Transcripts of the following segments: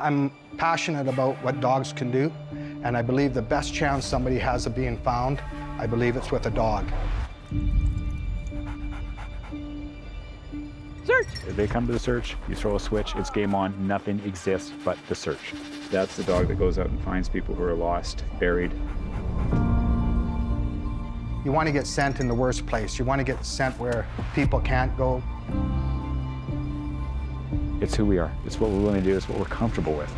I'm passionate about what dogs can do, and I believe the best chance somebody has of being found, I believe it's with a dog. Search! If they come to the search, you throw a switch, it's game on, nothing exists but the search. That's the dog that goes out and finds people who are lost, buried. You want to get sent in the worst place. You want to get sent where people can't go. It's who we are. It's what we're willing to do. It's what we're comfortable with.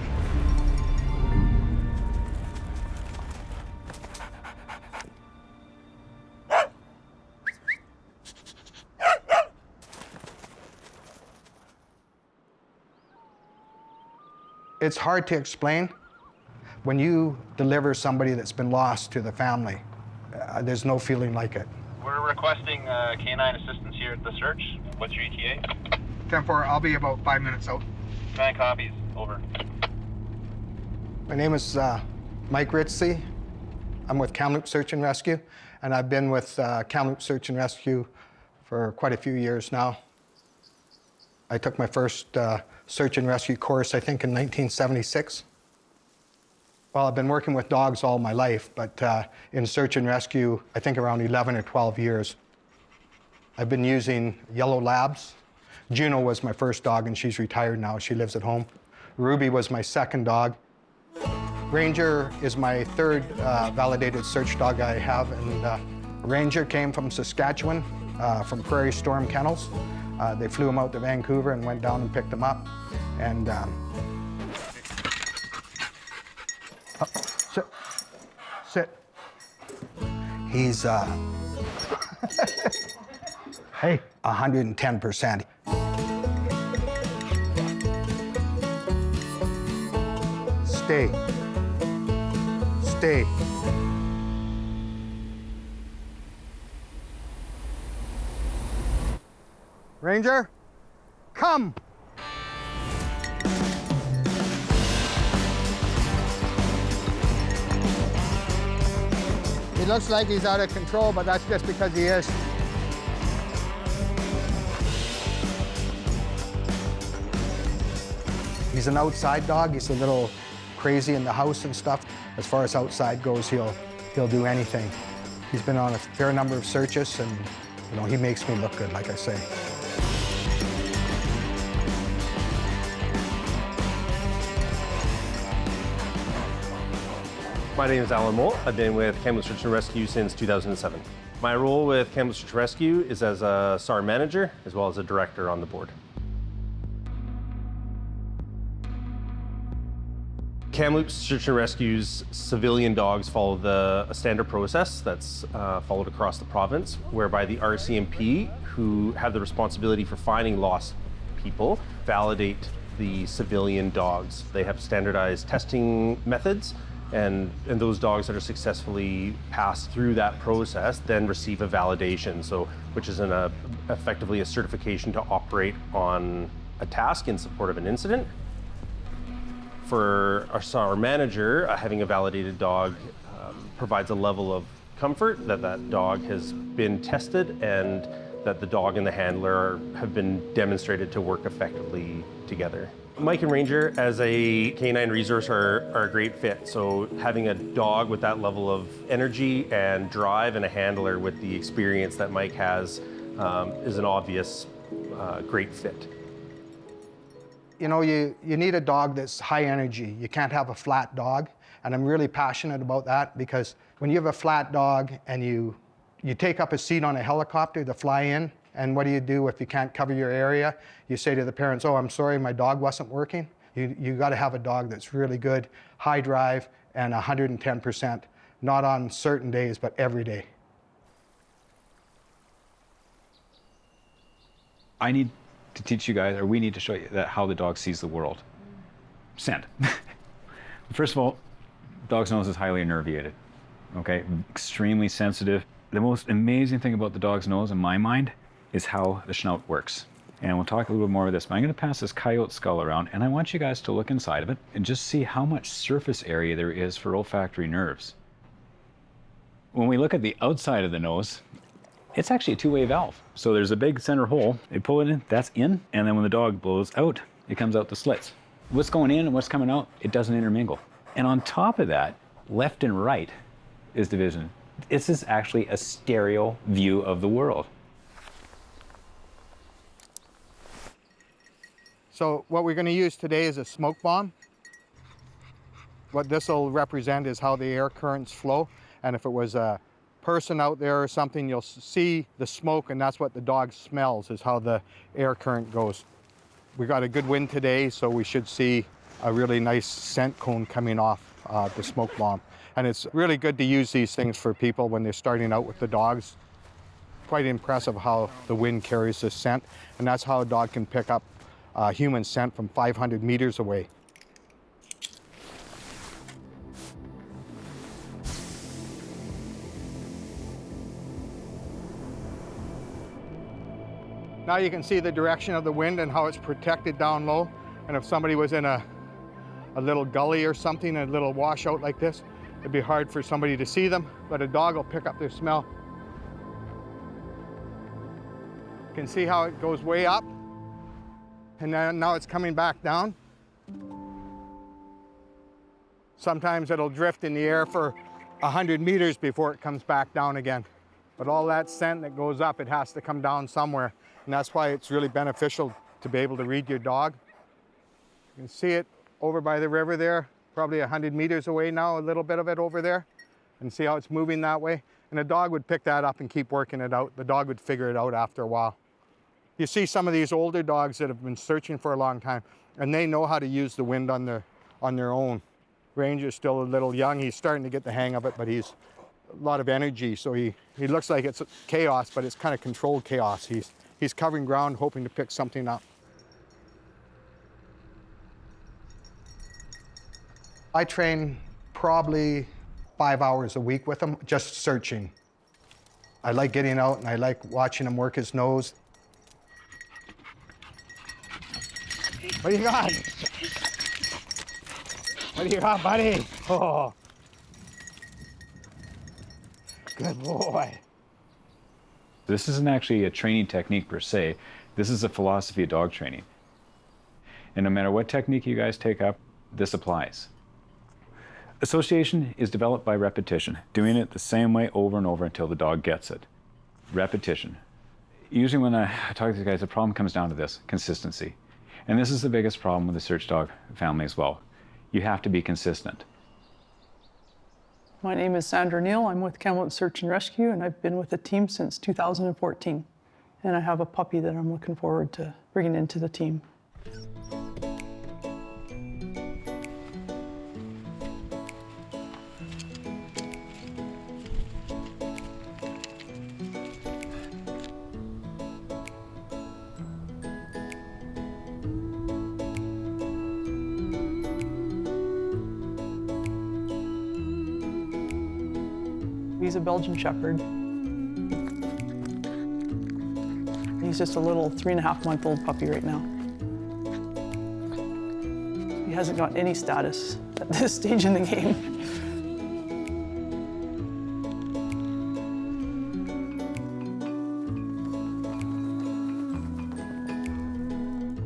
It's hard to explain. When you deliver somebody that's been lost to the family, there's no feeling like it. We're requesting canine assistance here at the search. What's your ETA? 10-4, I'll be about 5 minutes out. 9 copies, over. My name is Mike Ritzy. I'm with Kamloops Search and Rescue, and I've been with Kamloops Search and Rescue for quite a few years now. I took my first search and rescue course, I think, in 1976. Well, I've been working with dogs all my life, but in search and rescue, I think around 11 or 12 years. I've been using yellow labs. Juno was my first dog, and she's retired now. She lives at home. Ruby was my second dog. Ranger is my third validated search dog I have, and Ranger came from Saskatchewan, from Prairie Storm Kennels. They flew him out to Vancouver and went down and picked him up. And sit, sit. He's hey, 110%. Stay. Stay. Ranger, come. He looks like he's out of control, but that's just because he is. He's an outside dog. He's a little crazy in the house and stuff. As far as outside goes, he'll do anything. He's been on a fair number of searches, and you know, he makes me look good, like I say. My name is Alan Mole. I've been with Kamloops Search and Rescue since 2007. My role with Kamloops Search and Rescue is as a SAR manager, as well as a director on the board. Kamloops Search and Rescue's civilian dogs follow a standard process that's followed across the province, whereby the RCMP, who have the responsibility for finding lost people, validate the civilian dogs. They have standardized testing methods, and those dogs that are successfully passed through that process then receive a validation, which is effectively a certification to operate on a task in support of an incident. For our SAR manager, having a validated dog provides a level of comfort that that dog has been tested and that the dog and the handler have been demonstrated to work effectively together. Mike and Ranger as a canine resource are a great fit. So having a dog with that level of energy and drive and a handler with the experience that Mike has is an obvious great fit. You know, you need a dog that's high energy. You can't have a flat dog, and I'm really passionate about that, because when you have a flat dog and you take up a seat on a helicopter to fly in, and what do you do if you can't cover your area? You say to the parents, oh, I'm sorry, my dog wasn't working. You got to have a dog that's really good, high drive, and 110%, not on certain days, but every day. I need to teach you guys, or we need to show you how the dog sees the world. Scent. First of all, dog's nose is highly innervated, okay? Extremely sensitive. The most amazing thing about the dog's nose, in my mind, is how the snout works. And we'll talk a little bit more about this, but I'm gonna pass this coyote skull around, and I want you guys to look inside of it and just see how much surface area there is for olfactory nerves. When we look at the outside of the nose, it's actually a two-way valve. So there's a big center hole, they pull it in, that's in, and then when the dog blows out, it comes out the slits. What's going in and what's coming out, it doesn't intermingle. And on top of that, left and right is division. This is actually a stereo view of the world. So what we're going to use today is a smoke bomb. What this will represent is how the air currents flow. And if it was a person out there or something, you'll see the smoke, and that's what the dog smells, is how the air current goes. We got a good wind today, so we should see a really nice scent cone coming off the smoke bomb. And it's really good to use these things for people when they're starting out with the dogs. Quite impressive how the wind carries this scent, and that's how a dog can pick up human scent from 500 meters away. Now you can see the direction of the wind and how it's protected down low. And if somebody was in a little gully or something, a little washout like this, it'd be hard for somebody to see them, but a dog will pick up their smell. You can see how it goes way up, and then now it's coming back down. Sometimes it'll drift in the air for 100 meters before it comes back down again. But all that scent that goes up, it has to come down somewhere. And that's why it's really beneficial to be able to read your dog. You can see it over by the river there, probably 100 meters away now, a little bit of it over there. And see how it's moving that way? And a dog would pick that up and keep working it out. The dog would figure it out after a while. You see some of these older dogs that have been searching for a long time, and they know how to use the wind on their own. Ranger's still a little young. He's starting to get the hang of it, but he's a lot of energy. So he looks like it's chaos, but it's kind of controlled chaos. He's covering ground, hoping to pick something up. I train probably 5 hours a week with him, just searching. I like getting out and I like watching him work his nose. What do you got? What do you got, buddy? Oh, good boy. This isn't actually a training technique per se. This is a philosophy of dog training. And no matter what technique you guys take up, this applies. Association is developed by repetition, doing it the same way over and over until the dog gets it. Repetition. Usually when I talk to the guys, the problem comes down to this, consistency. And this is the biggest problem with the search dog family as well. You have to be consistent. My name is Sandra Neal. I'm with Kamloops Search and Rescue, and I've been with the team since 2014. And I have a puppy that I'm looking forward to bringing into the team. He's a Belgian Shepherd. He's just a little 3.5-month-old puppy right now. He hasn't got any status at this stage in the game.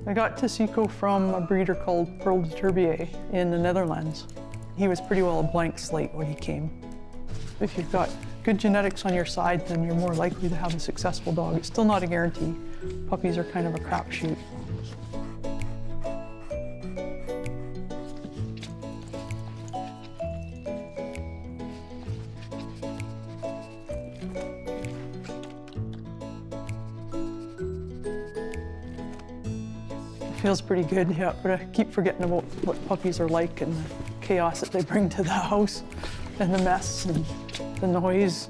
I got Tasico from a breeder called Pearl de Turbier in the Netherlands. He was pretty well a blank slate when he came. If you've got good genetics on your side, then you're more likely to have a successful dog. It's still not a guarantee. Puppies are kind of a crapshoot. It feels pretty good, yeah, but I keep forgetting about what puppies are like and the chaos that they bring to the house and the mess and the noise.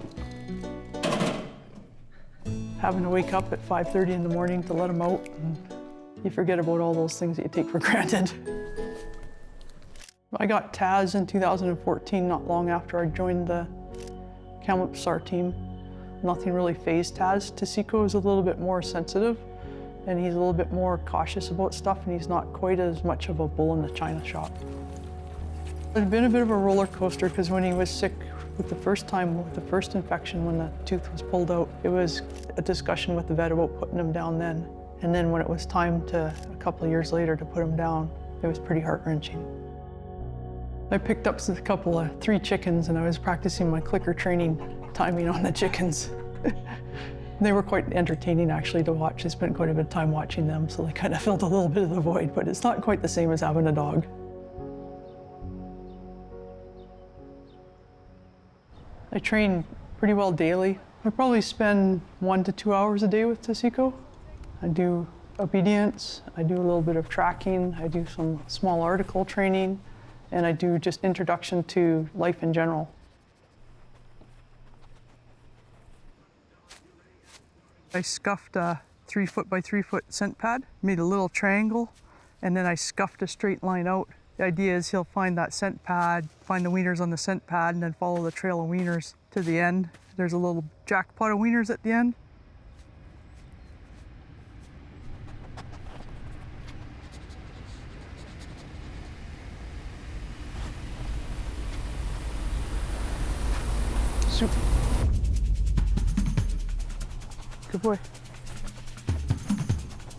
Having to wake up at 5:30 in the morning to let them out, and you forget about all those things that you take for granted. I got Taz in 2014, not long after I joined the Kamloops SAR team. Nothing really fazed Taz. Tasico is a little bit more sensitive, and he's a little bit more cautious about stuff, and he's not quite as much of a bull in the china shop. It's been a bit of a roller coaster, because when he was sick with the first infection, when the tooth was pulled out, it was a discussion with the vet about putting him down then. And then when it was time to, a couple of years later, to put him down, It was pretty heart-wrenching. I picked up a couple of 3 chickens and I was practicing my clicker training timing on the chickens. They were quite entertaining actually to watch. I spent quite a bit of time watching them, so they kind of filled a little bit of the void, but it's not quite the same as having a dog. I train pretty well daily. I probably spend 1 to 2 hours a day with Tasiko. I do obedience, I do a little bit of tracking, I do some small article training, and I do just introduction to life in general. I scuffed a 3-foot by 3-foot scent pad, made a little triangle, and then I scuffed a straight line out. The idea is he'll find that scent pad, find the wieners on the scent pad, and then follow the trail of wieners to the end. There's a little jackpot of wieners at the end. Super. Good boy.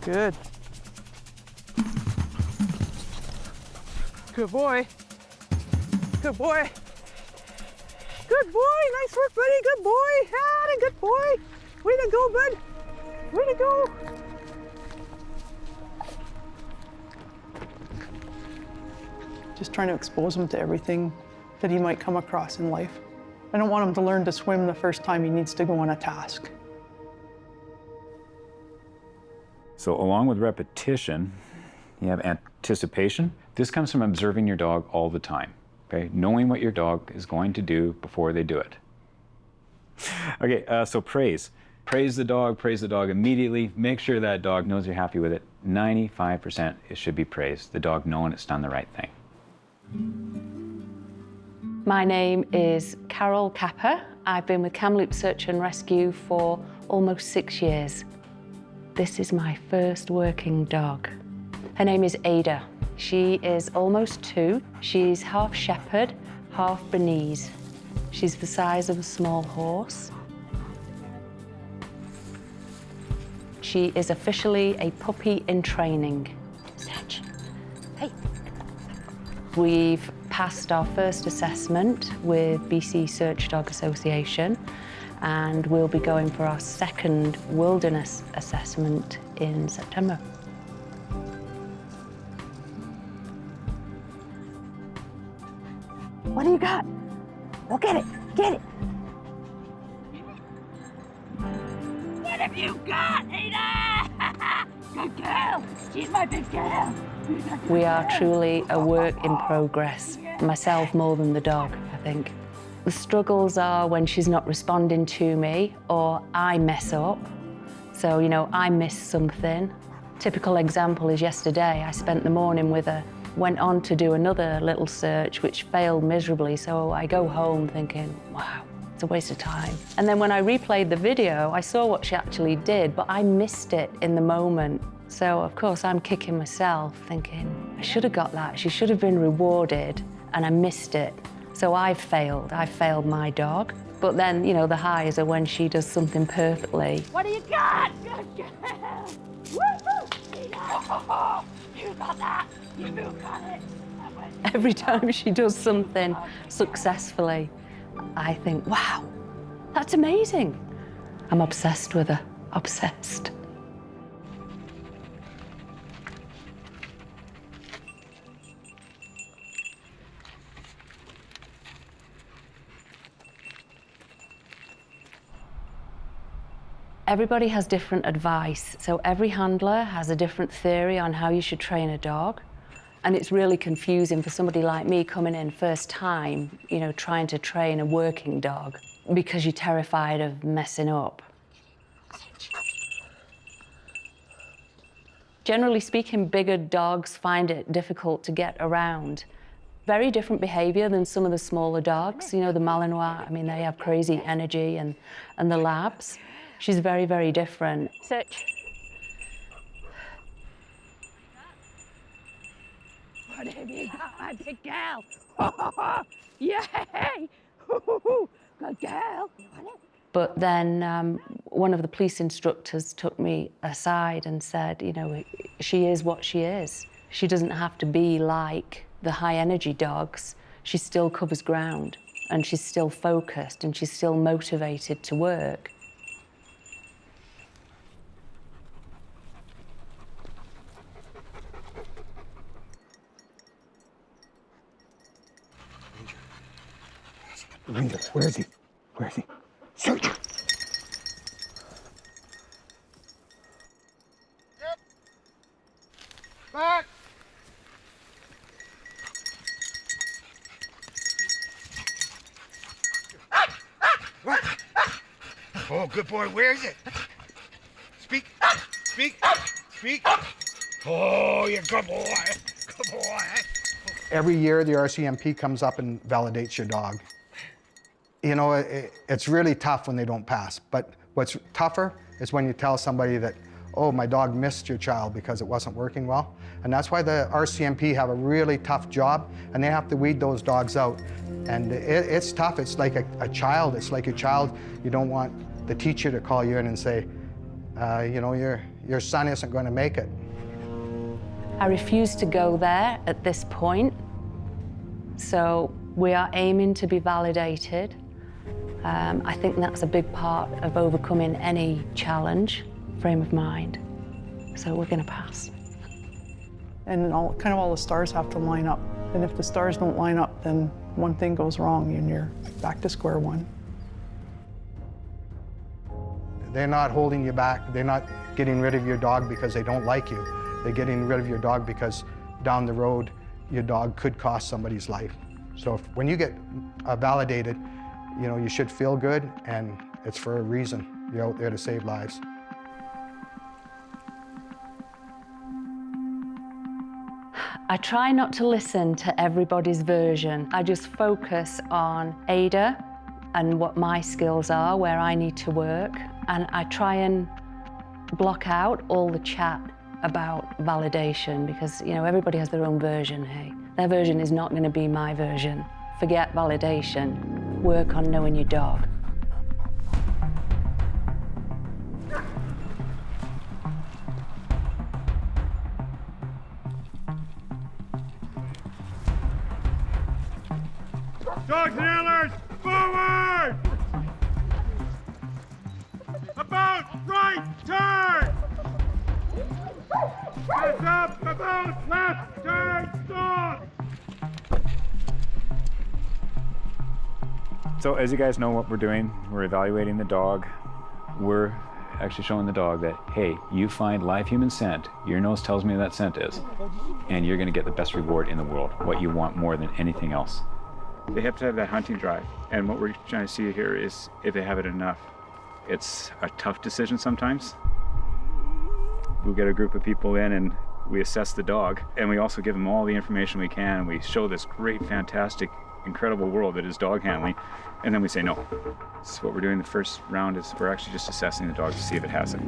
Good. Good boy. Good boy. Good boy. Nice work, buddy. Good boy. Ah, good boy. Way to go, bud. Way to go. Just trying to expose him to everything that he might come across in life. I don't want him to learn to swim the first time he needs to go on a task. So along with repetition, you have anticipation. This comes from observing your dog all the time, okay? Knowing what your dog is going to do before they do it. Okay, so praise. Praise the dog immediately. Make sure that dog knows you're happy with it. 95% it should be praised, the dog knowing it's done the right thing. My name is Carol Capper. I've been with Kamloops Search and Rescue for almost 6 years. This is my first working dog. Her name is Ada. She is almost 2. She's half shepherd, half Bernese. She's the size of a small horse. She is officially a puppy in training. Snatch. Hey. We've passed our first assessment with BC Search Dog Association, and we'll be going for our second wilderness assessment in September. What do you got? Go get it, get it. What have you got, Ada? Good girl, she's my big girl. We are truly a work in progress. Myself more than the dog, I think. The struggles are when she's not responding to me or I mess up. So, you know, I miss something. Typical example is yesterday, I spent the morning with her, went on to do another little search which failed miserably, so I go home thinking, wow, it's a waste of time. And then when I replayed the video, I saw what she actually did, but I missed it in the moment. So, of course, I'm kicking myself, thinking, I should have got that. She should have been rewarded, and I missed it. So I failed my dog. But then, you know, the highs are when she does something perfectly. What do you got? Good girl. Woo-hoo! You got that. You got it. Every time she does something successfully, I think, wow, that's amazing. I'm obsessed with her, obsessed. Everybody has different advice, so every handler has a different theory on how you should train a dog. And it's really confusing for somebody like me coming in first time, you know, trying to train a working dog because you're terrified of messing up. Generally speaking, bigger dogs find it difficult to get around. Very different behavior than some of the smaller dogs. You know, the Malinois, I mean, they have crazy energy, and the Labs. She's very, very different. Search. What have you got, my big girl? Yay! Good girl. But then one of the police instructors took me aside and said, you know, she is what she is. She doesn't have to be like the high energy dogs. She still covers ground, and she's still focused, and she's still motivated to work. Ranger, where is he? Where is he? Search! Back! Oh, good boy. Where is it? Speak. Speak. Speak. Oh, you're good boy. Good boy. Every year, the RCMP comes up and validates your dog. You know, it's really tough when they don't pass, but what's tougher is when you tell somebody that, oh, my dog missed your child because it wasn't working well. And that's why the RCMP have a really tough job, and they have to weed those dogs out. And it's tough. It's like a child. It's like a child. You don't want the teacher to call you in and say, you know, your son isn't going to make it. I refuse to go there at this point. So we are aiming to be validated. I think that's a big part of overcoming any challenge, frame of mind. So we're going to pass. And kind of all the stars have to line up. And if the stars don't line up, then one thing goes wrong and you're back to square one. They're not holding you back. They're not getting rid of your dog because they don't like you. They're getting rid of your dog because down the road, your dog could cost somebody's life. So when you get validated, you know, you should feel good, and it's for a reason. You're out there to save lives. I try not to listen to everybody's version. I just focus on Ada and what my skills are, where I need to work. And I try and block out all the chat about validation because, you know, everybody has their own version, hey. Their version is not going to be my version. Forget validation. Work on knowing your dog. Dogs and antlers, forward! About right turn! Heads up, about left turn, stop! So as you guys know what we're doing, we're evaluating the dog. We're actually showing the dog that, hey, you find live human scent, your nose tells me that scent is, and you're gonna get the best reward in the world, what you want more than anything else. They have to have that hunting drive, and what we're trying to see here is if they have it enough. It's a tough decision sometimes. We'll get a group of people in and we assess the dog, and we also give them all the information we can, and we show this great, fantastic, incredible world that is dog handling, and then we say no. So what we're doing the first round is we're actually just assessing the dog to see if it has it.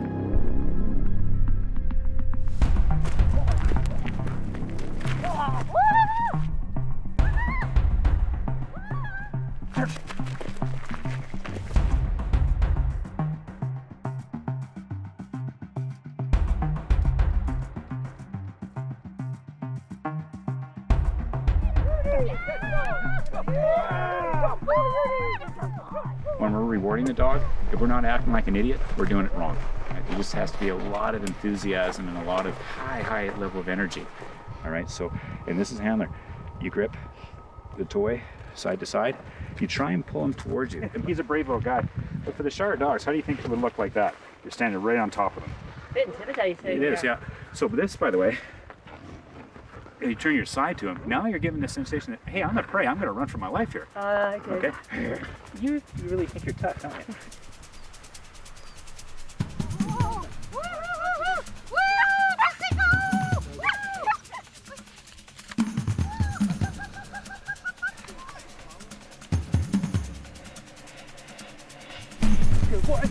When we're rewarding the dog, if we're not acting like an idiot, we're doing it wrong. Right? There just has to be a lot of enthusiasm and a lot of high level of energy. All right, so, and this is handler. You grip the toy side to side. If you try and pull him towards you, and he's a brave little guy, but for the shire dogs, how do you think it would look like that? You're standing right on top of them. A bit intimidating. It is, yeah. So this, by the way, you turn your side to him, now you're giving the sensation that, hey, I'm the prey, I'm gonna run for my life here. Okay? You really think you're tough, don't you? Good boy.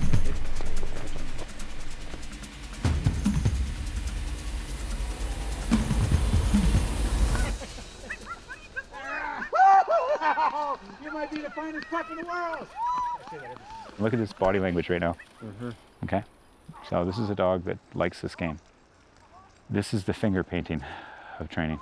You might be the finest pup in the world! Look at this body language right now. Okay? So this is a dog that likes this game. This is the finger painting of training.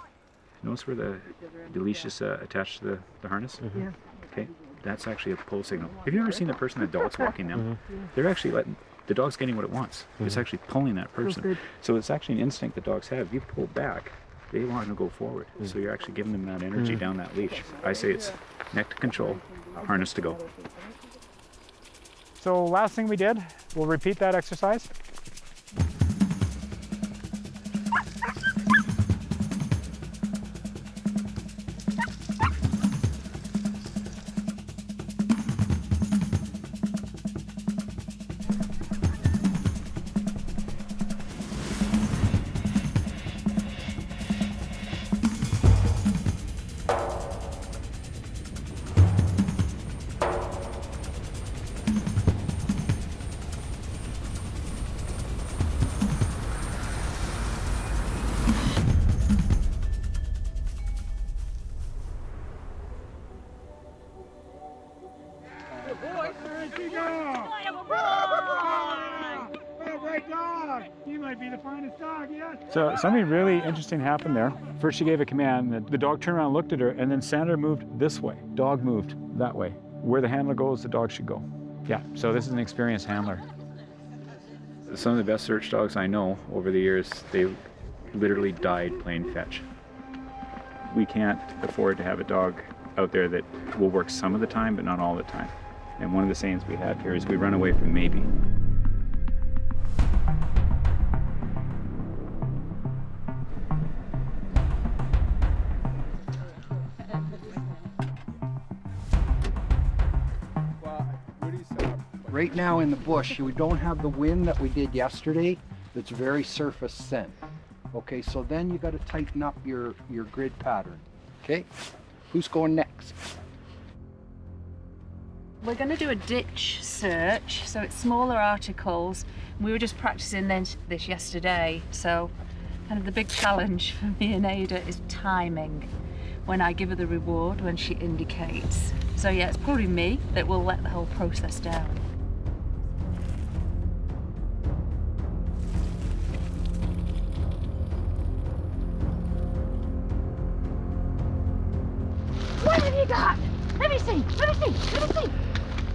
Notice where the leash is attached to the harness? Yeah. Okay, that's actually a pull signal. Have you ever seen the person the dog's walking them? They're actually letting, the dog's getting what it wants. It's actually pulling that person. good. So it's actually an instinct that dogs have. If you pull back, they want to go forward. So you're actually giving them that energy down that leash. I say it's neck to control, harness to go. So last thing we did, we'll repeat that exercise. So something really interesting happened there. First she gave a command, the dog turned around and looked at her, and then Sandra moved this way. Dog moved that way. Where the handler goes, the dog should go. Yeah, so this is an experienced handler. Some of the best search dogs I know over the years, they literally died playing fetch. We can't afford to have a dog out there that will work some of the time, but not all the time. And one of the sayings we have here is we run away from maybe. Right now in the bush, we don't have the wind that we did yesterday. That's very surface scent. Okay, so then you got to tighten up your grid pattern. Okay, who's going next? We're going to do a ditch search, so it's smaller articles. We were just practicing this yesterday, so kind of the big challenge for me and Ada is timing when I give her the reward, when she indicates. So yeah, it's probably me that will let the whole process down. What have you got? Let me see. Let me see. Let me see.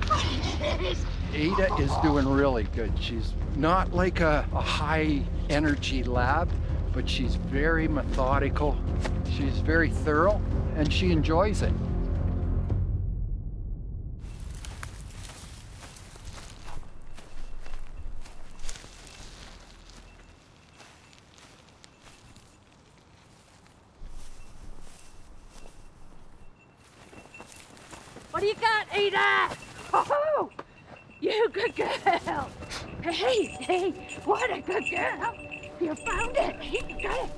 What is this? Ada is doing really good. She's not like a high energy lab, but she's very methodical. She's very thorough, and she enjoys it. What do you got, Ada? Oh, you good girl. Hey, what a good girl. You found it. You got it.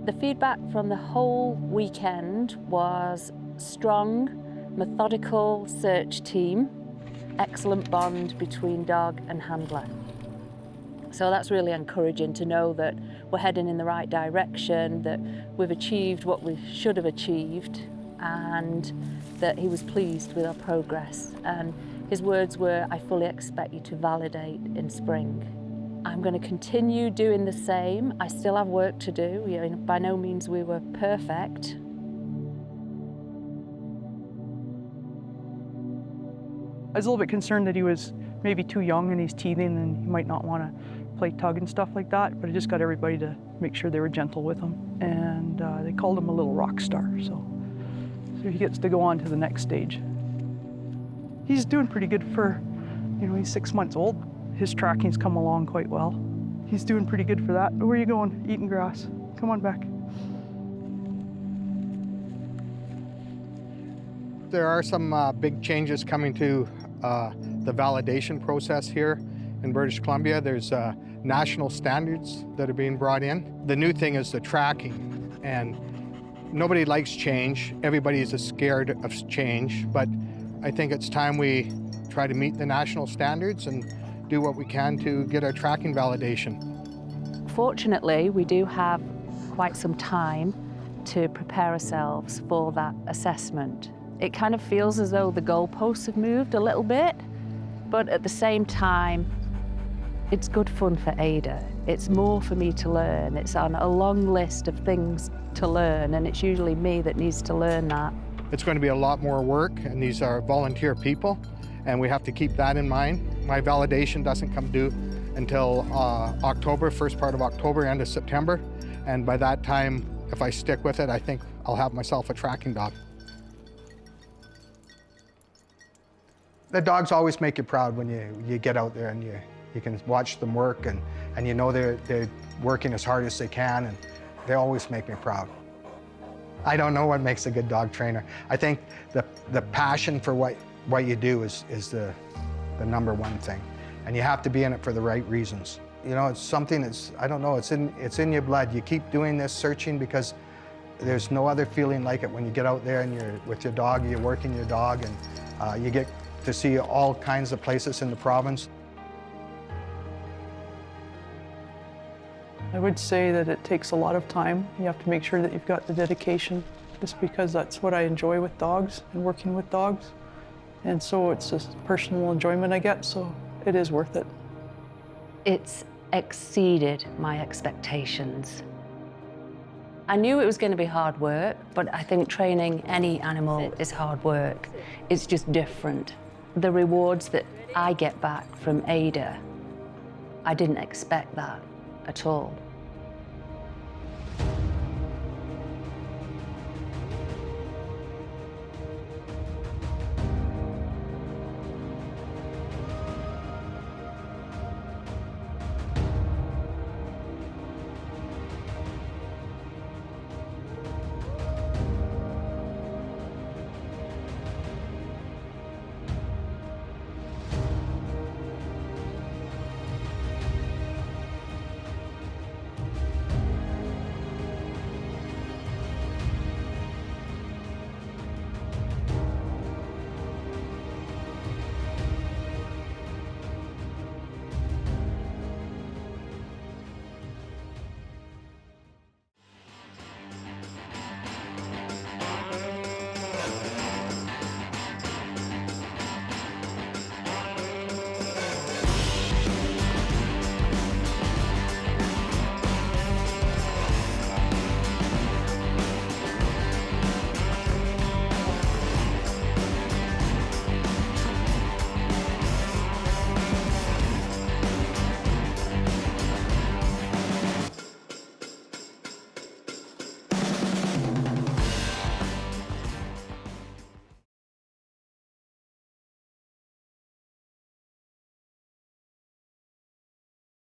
The feedback from the whole weekend was strong, methodical search team, excellent bond between dog and handler. So that's really encouraging to know that we're heading in the right direction, that we've achieved what we should have achieved, and that he was pleased with our progress. And his words were, "I fully expect you to validate in spring." I'm going to continue doing the same. I still have work to do. You know, by no means we were perfect. I was a little bit concerned that he was maybe too young and he's teething and he might not want to play tug and stuff like that, but I just got everybody to make sure they were gentle with him, and they called him a little rock star, so he gets to go on to the next stage. He's doing pretty good for, you know, he's 6 months old. His tracking's come along quite well. He's doing pretty good for that. Where are you going? Eating grass. Come on back. There are some big changes coming to the validation process here in British Columbia. There's national standards that are being brought in. The new thing is the tracking, and nobody likes change. Everybody's scared of change, but I think it's time we try to meet the national standards and do what we can to get our tracking validation. Fortunately, we do have quite some time to prepare ourselves for that assessment. It kind of feels as though the goalposts have moved a little bit, but at the same time, it's good fun for Ada. It's more for me to learn. It's on a long list of things to learn, and it's usually me that needs to learn that. It's going to be a lot more work, and these are volunteer people, and we have to keep that in mind. My validation doesn't come due until October, first part of October, end of September, and by that time, if I stick with it, I think I'll have myself a tracking dog. The dogs always make you proud when you get out there and you can watch them work, and you know they're working as hard as they can, and they always make me proud. I don't know what makes a good dog trainer. I think the passion for what you do is the number one thing, and you have to be in it for the right reasons. You know, it's something that's, I don't know, it's in your blood. You keep doing this searching because there's no other feeling like it when you get out there and you're with your dog, you're working your dog, and you get to see all kinds of places in the province. I would say that it takes a lot of time. You have to make sure that you've got the dedication, just because that's what I enjoy with dogs and working with dogs. And so it's just personal enjoyment I get, so it is worth it. It's exceeded my expectations. I knew it was going to be hard work, but I think training any animal is hard work. It's just different. The rewards that I get back from Ada, I didn't expect that at all.